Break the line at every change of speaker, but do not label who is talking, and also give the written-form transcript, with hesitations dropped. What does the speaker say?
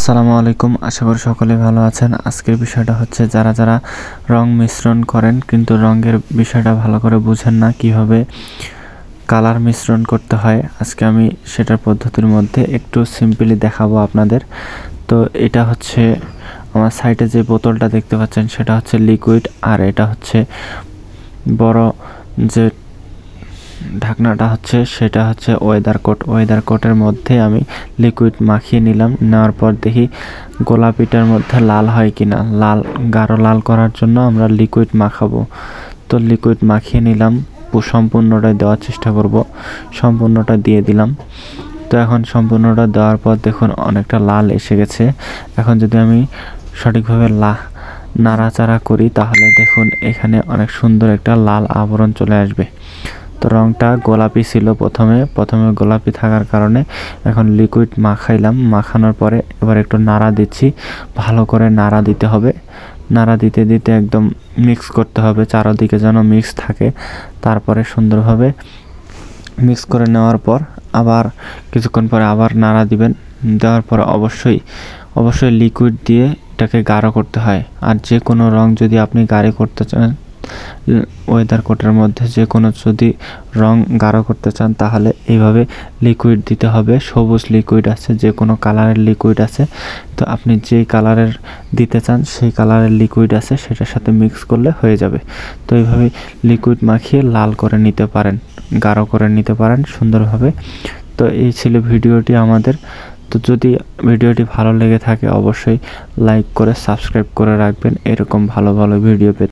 আসসালামু আলাইকুম। আশা করি সকলে ভালো আছেন। আজকের বিষয়টা হচ্ছে যারা যারা রং মিশ্রণ করেন কিন্তু রঙের বিষয়টা ভালো করে বুঝেন না কিভাবে কালার মিশ্রণ করতে হয়, আজকে আমি সেটার পদ্ধতির মধ্যে একটু সিম্পলি দেখাবো আপনাদের। তো এটা হচ্ছে আমার সাইডে যে বোতলটা দেখতে পাচ্ছেন সেটা হচ্ছে লিকুইড, আর এটা হচ্ছে বড় যে ঢাকনাটা হচ্ছে সেটা হচ্ছে ওয়েদার কোটের মধ্যে আমি লিকুইড মাখিয়ে নিলাম। নেওয়ার পর দেখি গোলাপিটার মধ্যে লাল হয় কিনা। গাঢ় লাল করার জন্য আমরা লিকুইড মাখাবো। তো লিকুইড মাখিয়ে নিলাম, সম্পূর্ণটা দেওয়ার চেষ্টা করব। সম্পূর্ণটা দিয়ে দিলাম। তো এখন সম্পূর্ণটা দেওয়ার পর দেখুন অনেকটা লাল এসে গেছে। এখন যদি আমি সঠিকভাবে নাড়াচাড়া করি তাহলে দেখুন এখানে অনেক সুন্দর একটা লাল আবরণ চলে আসবে। তো রংটা গোলাপি ছিল প্রথমে গোলাপি থাকার কারণে এখন লিকুইড মাখাইলাম। মাখানোর পরে এবার একটু নাড়া দিচ্ছি, ভালো করে নাড়া দিতে হবে। নাড়া দিতে দিতে একদম মিক্স করতে হবে, চারদিকে যেন মিক্স থাকে। তারপরে সুন্দরভাবে মিক্স করে নেওয়ার পর আবার কিছুক্ষণ পরে আবার নাড়া দিবেন। দেওয়ার পর অবশ্যই লিকুইড দিয়ে এটাকে গাঢ় করতে হয়। আর যে কোনো রং যদি আপনি গাঢ় করতে চান, ওয়েদার কোটের মধ্যে যে কোনো যদি রং গাঢ় করতে চান তাহলে এইভাবে লিকুইড দিতে হবে। সবুজ লিকুইড আছে, যে কোনো কালারের লিকুইড আছে। তো আপনি যেই কালারের দিতে চান সেই কালারের লিকুইড আছে, সেটার সাথে মিক্স করলে হয়ে যাবে। তো এইভাবে লিকুইড মাখিয়ে লাল করে নিতে পারেন, গাঢ় করে নিতে পারেন সুন্দরভাবে। তো এই ছিল ভিডিওটি আমাদের। তো যদি ভিডিওটি ভালো লেগে থাকে অবশ্যই লাইক করে সাবস্ক্রাইব করে রাখবেন এরকম ভালো ভালো ভিডিও পেতে।